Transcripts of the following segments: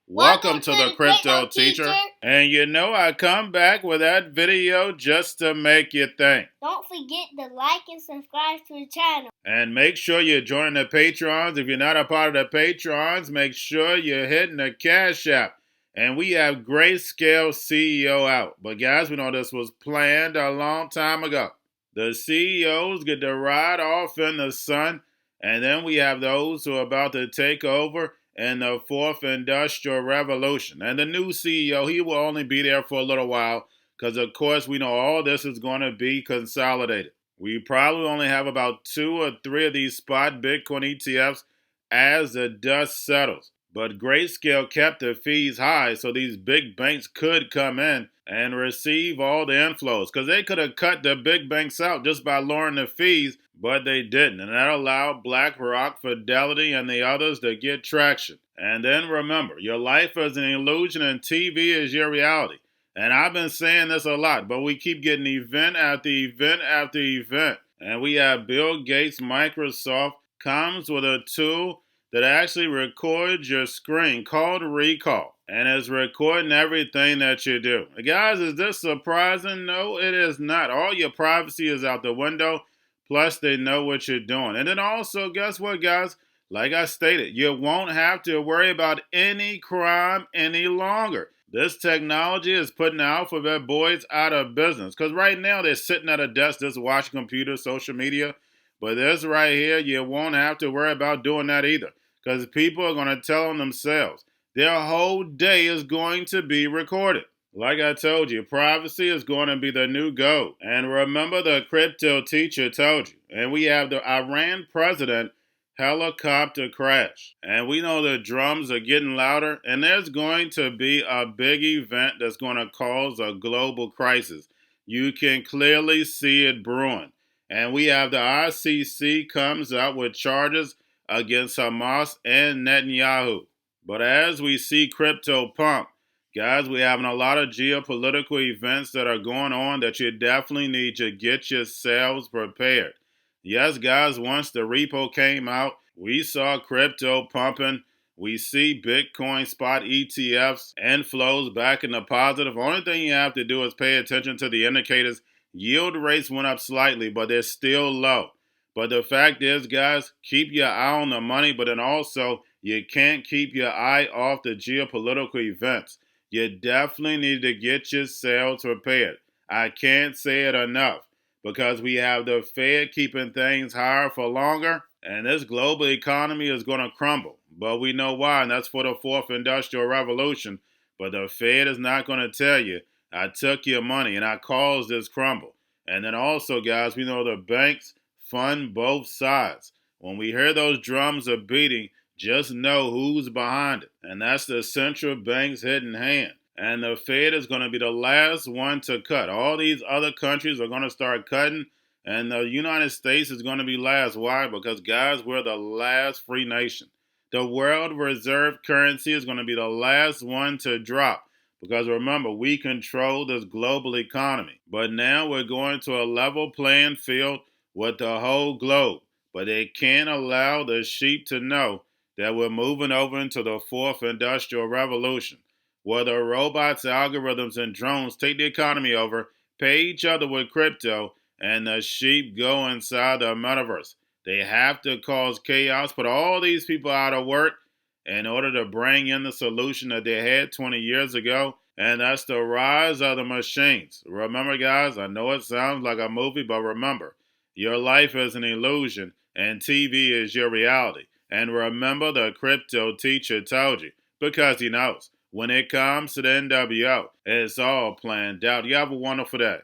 Welcome to the Crypto Teacher. And you know I come back with that video just to make you think. Don't forget to like and subscribe to the channel. And make sure you're joining the Patrons. If you're not a part of the Patrons, make sure you're hitting the Cash App. And we have Grayscale CEO out. But guys, we know this was planned a long time ago. The CEOs get to ride off in the sun. And then we have those who are about to take over in the fourth industrial revolution. And the new CEO, he will only be there for a little while because, of course, we know all this is going to be consolidated. We probably only have about 2 or 3 of these spot Bitcoin ETFs as the dust settles. But Grayscale kept the fees high so these big banks could come in and receive all the inflows. Because they could have cut the big banks out just by lowering the fees, but they didn't. And that allowed BlackRock, Fidelity, and the others to get traction. And then remember, your life is an illusion and TV is your reality. And I've been saying this a lot, but we keep getting event after event after event. And we have Bill Gates, Microsoft, comes with a tool that actually records your screen called Recall. And it's recording everything that you do. Guys, is this surprising? No, it is not. All your privacy is out the window. Plus, they know what you're doing. And then also, guess what, guys? Like I stated, you won't have to worry about any crime any longer. This technology is putting the alphabet boys out of business. Because right now, they're sitting at a desk just watching computers, social media. But this right here, you won't have to worry about doing that either. Because people are going to tell them themselves. Their whole day is going to be recorded. Like I told you, privacy is going to be the new gold. And remember the Crypto Teacher told you. And we have the Iran president helicopter crash. And we know the drums are getting louder. And there's going to be a big event that's going to cause a global crisis. You can clearly see it brewing. And we have the ICC comes out with charges against Hamas and Netanyahu. But as we see crypto pump, guys, we're having a lot of geopolitical events that are going on that you definitely need to get yourselves prepared. Yes, guys, once the repo came out, we saw crypto pumping. We see Bitcoin spot ETFs inflows back in the positive. Only thing you have to do is pay attention to the indicators. Yield rates went up slightly, but they're still low. But the fact is, guys, keep your eye on the money, but then also you can't keep your eye off the geopolitical events. You definitely need to get yourselves prepared. I can't say it enough because we have the Fed keeping things higher for longer, and this global economy is going to crumble. But we know why, and that's for the fourth industrial revolution. But the Fed is not going to tell you, I took your money and I caused this crumble. And then also, guys, we know the banks fund both sides. When we hear those drums are beating, just know who's behind it. And that's the central bank's hidden hand. And the Fed is going to be the last one to cut. All these other countries are going to start cutting. And the United States is going to be last. Why? Because, guys, we're the last free nation. The world reserve currency is going to be the last one to drop. Because remember, we control this global economy. But now we're going to a level playing field with the whole globe. But they can't allow the sheep to know that we're moving over into the fourth industrial revolution, where the robots, algorithms, and drones take the economy over, pay each other with crypto, and the sheep go inside the metaverse. They have to cause chaos, put all these people out of work in order to bring in the solution that they had 20 years ago, and that's the rise of the machines. Remember, guys, I know it sounds like a movie, but remember, your life is an illusion, and TV is your reality. And remember, the Crypto Teacher told you, because he knows. When it comes to the NWO, it's all planned out. You have a wonderful day.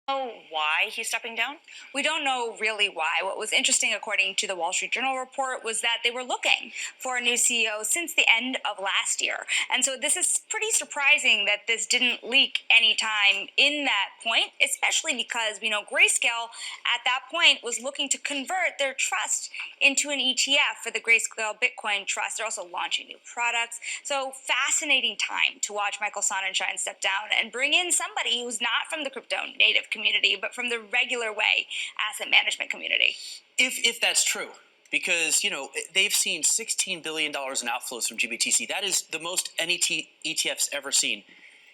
Why he's stepping down? We don't know really why. What was interesting, according to the Wall Street Journal report, was that they were looking for a new CEO since the end of last year. And so this is pretty surprising that this didn't leak anytime in that point, especially because, Grayscale at that point was looking to convert their trust into an ETF for the Grayscale Bitcoin Trust. They're also launching new products. So fascinating time to watch Michael Sonnenschein step down and bring in somebody who's not from the crypto native community, but from the regular way asset management community. If that's true. because, they've seen $16 billion in outflows from GBTC. That is the most any ETF's ever seen.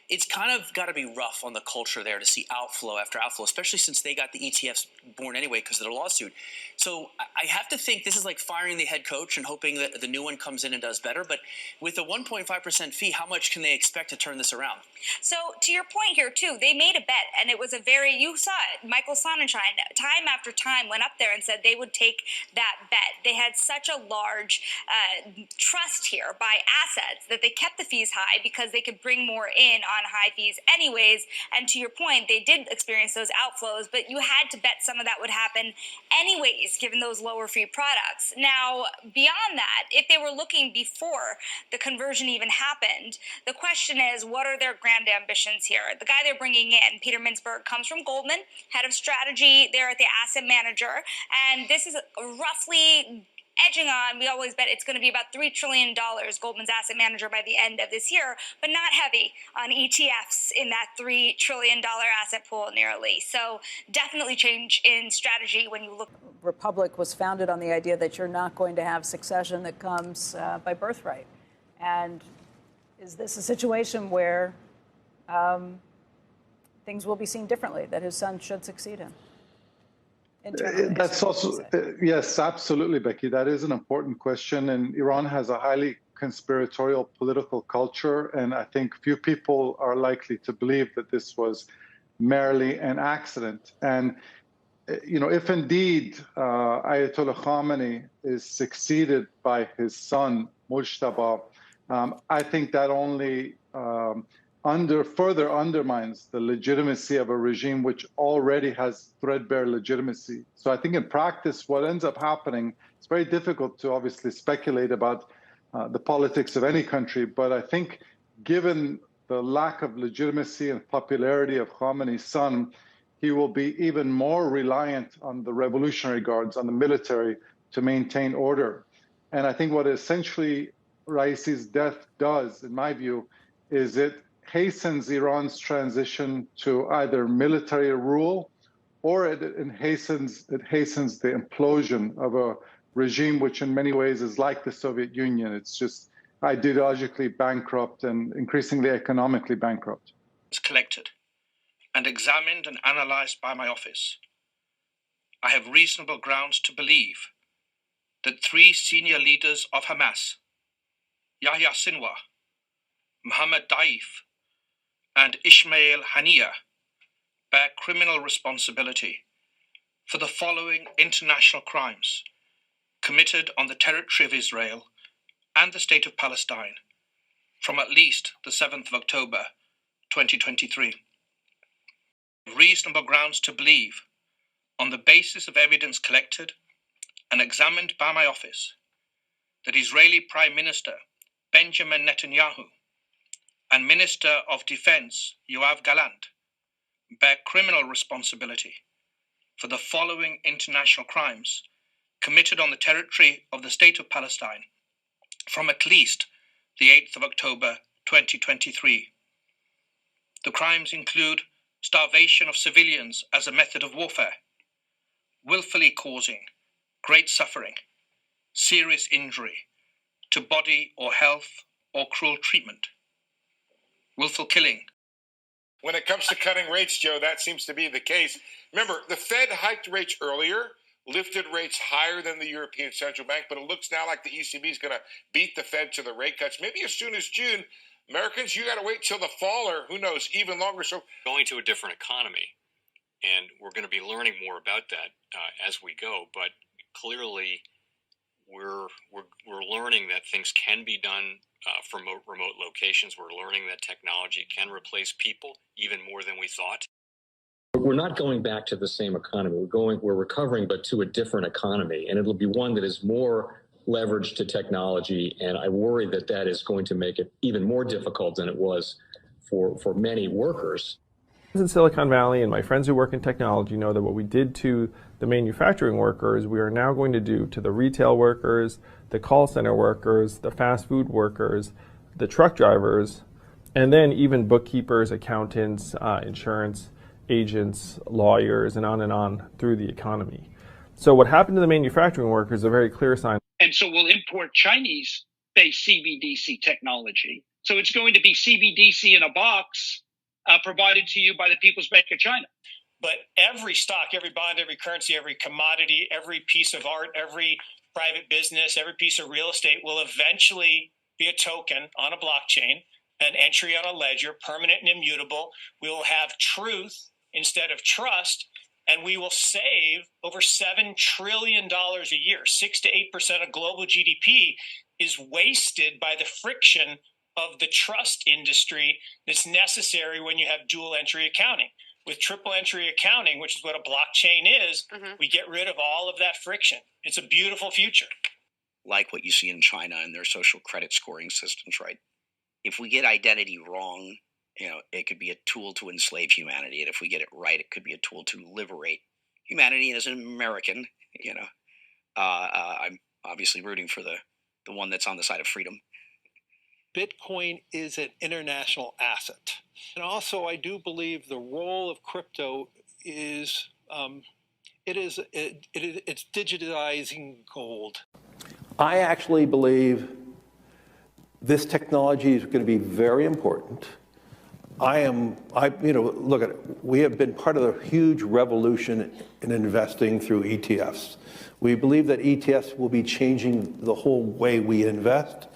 It's kind of got to be rough on the culture there to see outflow after outflow, especially since they got the ETFs born anyway because of their lawsuit. So I have to think this is like firing the head coach and hoping that the new one comes in and does better. But with a 1.5% fee, how much can they expect to turn this around? So to your point here, too, they made a bet, and it was you saw it. Michael Sonnenschein, time after time, went up there and said they would take that bet. They had such a large trust here by assets that they kept the fees high because they could bring more in on high fees anyways. And to your point, they did experience those outflows, but you had to bet some of that would happen anyways, given those lower fee products. Now, beyond that, if they were looking before the conversion even happened, the question is, what are their grand ambitions here? The guy they're bringing in, Peter Mintzberg, comes from Goldman, head of strategy there at the asset manager, and this is roughly edging on, we always bet it's going to be about $3 trillion, Goldman's asset manager, by the end of this year, but not heavy on ETFs in that $3 trillion asset pool nearly. So definitely change in strategy when you look. Republic was founded on the idea that you're not going to have succession that comes by birthright. And is this a situation where things will be seen differently, that his son should succeed him? That's also, yes, absolutely, Becky. That is an important question. And Iran has a highly conspiratorial political culture. And I think few people are likely to believe that this was merely an accident. And, if indeed Ayatollah Khamenei is succeeded by his son, Mujtaba, I think that only further undermines the legitimacy of a regime which already has threadbare legitimacy. So I think in practice, what ends up happening, it's very difficult to obviously speculate about the politics of any country, but I think given the lack of legitimacy and popularity of Khamenei's son, he will be even more reliant on the Revolutionary Guards, on the military, to maintain order. And I think what essentially Raisi's death does, in my view, is it hastens Iran's transition to either military rule, or it hastens the implosion of a regime which in many ways is like the Soviet Union. It's just ideologically bankrupt and increasingly economically bankrupt. It's collected and examined and analyzed by my office. I have reasonable grounds to believe that 3 senior leaders of Hamas, Yahya Sinwar, Mohammed Daif, and Ismail Haniyeh, bear criminal responsibility for the following international crimes committed on the territory of Israel and the State of Palestine from at least the 7th of October 2023. Reasonable grounds to believe, on the basis of evidence collected and examined by my office, that Israeli Prime Minister Benjamin Netanyahu and Minister of Defense Yoav Gallant bear criminal responsibility for the following international crimes committed on the territory of the State of Palestine from at least the 8th of October 2023. The crimes include starvation of civilians as a method of warfare, willfully causing great suffering, serious injury to body or health or cruel treatment, willful killing. When it comes to cutting rates, Joe, that seems to be the case. Remember, the Fed hiked rates earlier, lifted rates higher than the European Central Bank, but it looks now like the ECB is going to beat the Fed to the rate cuts, maybe as soon as June. Americans, you got to wait till the fall, or who knows, even longer. So going to a different economy, and we're going to be learning more about that as we go. But clearly, we're learning that things can be done from remote locations. We're learning that technology can replace people even more than we thought. We're not going back to the same economy. We're recovering, but to a different economy, and it'll be one that is more leveraged to technology. And I worry that that is going to make it even more difficult than it was for many workers. In Silicon Valley, and my friends who work in technology know that what we did to the manufacturing workers, we are now going to do to the retail workers, the call center workers, the fast food workers, the truck drivers, and then even bookkeepers, accountants, insurance agents, lawyers, and on through the economy. So what happened to the manufacturing workers is a very clear sign. And so we'll import Chinese-based CBDC technology. So it's going to be CBDC in a box provided to you by the People's Bank of China. But every stock, every bond, every currency, every commodity, every piece of art, every private business, every piece of real estate will eventually be a token on a blockchain, an entry on a ledger, permanent and immutable. We will have truth instead of trust, and we will save over $7 trillion a year. 6 to 8% of global GDP is wasted by the friction of the trust industry that's necessary when you have dual entry accounting. With triple entry accounting, which is what a blockchain is, we get rid of all of that friction. It's a beautiful future. Like what you see in China and their social credit scoring systems, right? If we get identity wrong, it could be a tool to enslave humanity. And if we get it right, it could be a tool to liberate humanity. And as an American, I'm obviously rooting for the one that's on the side of freedom. Bitcoin is an international asset. And also, I do believe the role of crypto is it's digitizing gold. I actually believe this technology is going to be very important. Look at it. We have been part of the huge revolution in investing through ETFs. We believe that ETFs will be changing the whole way we invest.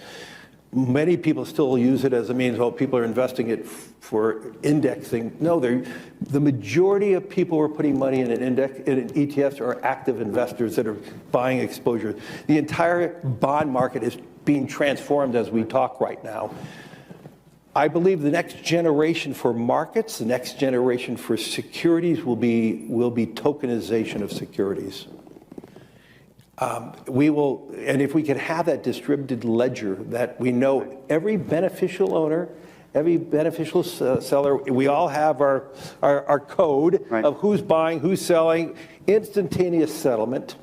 Many people still use it as a means, people are investing it for indexing. No, the majority of people who are putting money in in ETFs are active investors that are buying exposure. The entire bond market is being transformed as we talk right now. I believe the next generation for markets, the next generation for securities will be tokenization of securities. And if we can have that distributed ledger that we know every beneficial owner, every beneficial seller, we all have our code of who's buying, who's selling, instantaneous settlement.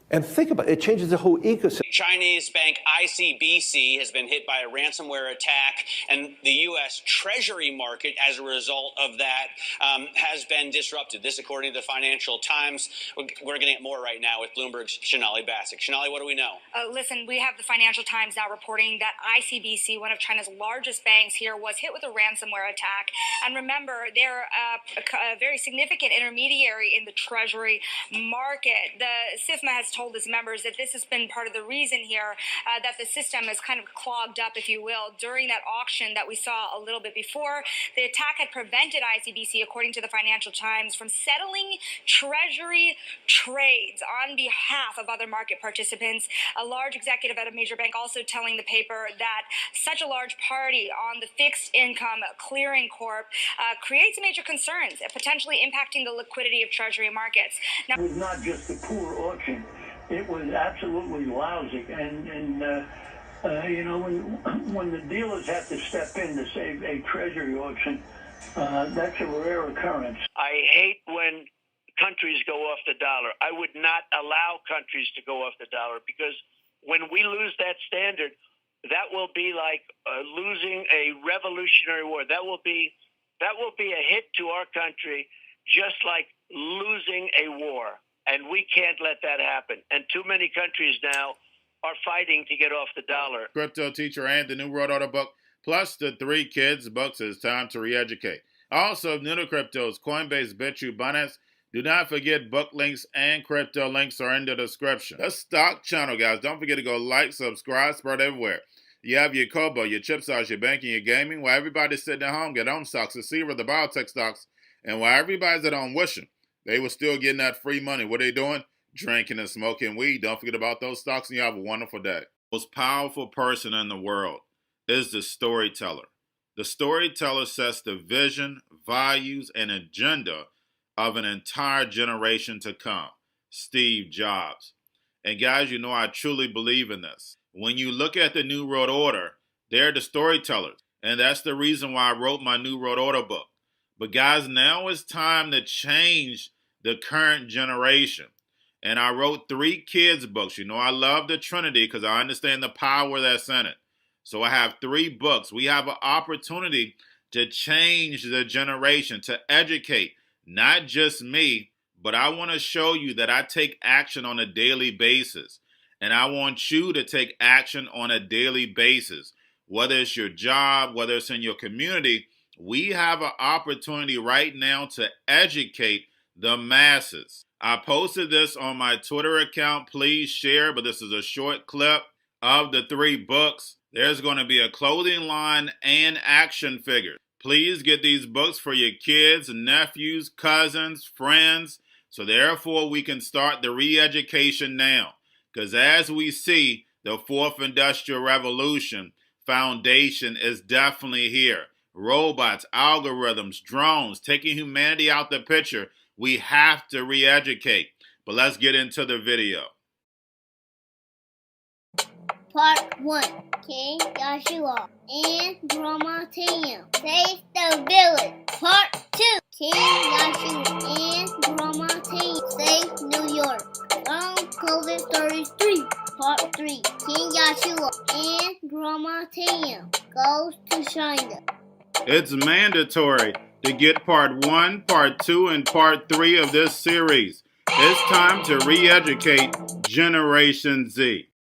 And think about it, it changes the whole ecosystem. Chinese bank ICBC has been hit by a ransomware attack, and the U.S. Treasury market, as a result of that, has been disrupted. This, according to the Financial Times. We're getting more right now with Bloomberg's Shonali Bassick. Shonali, what do we know? Listen, we have the Financial Times now reporting that ICBC, one of China's largest banks here, was hit with a ransomware attack. And remember, they're a very significant intermediary in the Treasury market. The SIFMA has told its members that this has been part of the reason here that the system is kind of clogged up, if you will, during that auction that we saw a little bit before. The attack had prevented ICBC, according to the Financial Times, from settling Treasury trades on behalf of other market participants. A large executive at a major bank also telling the paper that such a large party on the fixed income clearing corp creates major concerns, potentially impacting the liquidity of Treasury markets. Now, it was not just a poor auction. It was absolutely lousy, and when the dealers have to step in to save a Treasury auction, that's a rare occurrence. I hate when countries go off the dollar. I would not allow countries to go off the dollar, because when we lose that standard, that will be like losing a revolutionary war. That will be a hit to our country, just like losing a war. And we can't let that happen. And too many countries now are fighting to get off the dollar. Cryptoteacher and the new World Order book, plus the 3 kids books. It's time to re-educate. Also, new to cryptos, Coinbase, Bitrue, Binance. Do not forget book links and crypto links are in the description. The stock channel, guys. Don't forget to go like, subscribe, spread everywhere. You have your Kobo, your chip stocks, your banking, your gaming. While everybody's sitting at home, get home stocks, the Seaver, the biotech stocks. And while everybody's at home wishing they were still getting that free money, what are they doing? Drinking and smoking weed. Don't forget about those stocks, and you have a wonderful day. The most powerful person in the world is the storyteller. The storyteller sets the vision, values, and agenda of an entire generation to come. Steve Jobs. And guys, you know I truly believe in this. When you look at the New World Order, they're the storytellers. And that's the reason why I wrote my New World Order book. But guys, now it's time to change the current generation. And I wrote 3 kids books. You know, I love the Trinity because I understand the power that's in it. So I have 3 books. We have an opportunity to change the generation, to educate not just me, but I want to show you that I take action on a daily basis. And I want you to take action on a daily basis. Whether it's your job, whether it's in your community, we have an opportunity right now to educate the masses. I posted this on my Twitter account. Please share, but this is a short clip of the 3 books. There's going to be a clothing line and action figures. Please get these books for your kids, nephews, cousins, friends, so therefore we can start the re-education now. Because as we see, the 4th Industrial Revolution foundation is definitely here. Robots, algorithms, drones, taking humanity out the picture. We have to re-educate. But let's get into the video. Part 1. King Joshua and Grandma Tam save the village. Part 2. King Joshua and Grandma Tam save New York from COVID stories 3. Part 3. King Joshua and Grandma Tam goes to China. It's mandatory to get part 1, part 2, and part 3 of this series. It's time to re-educate Generation Z.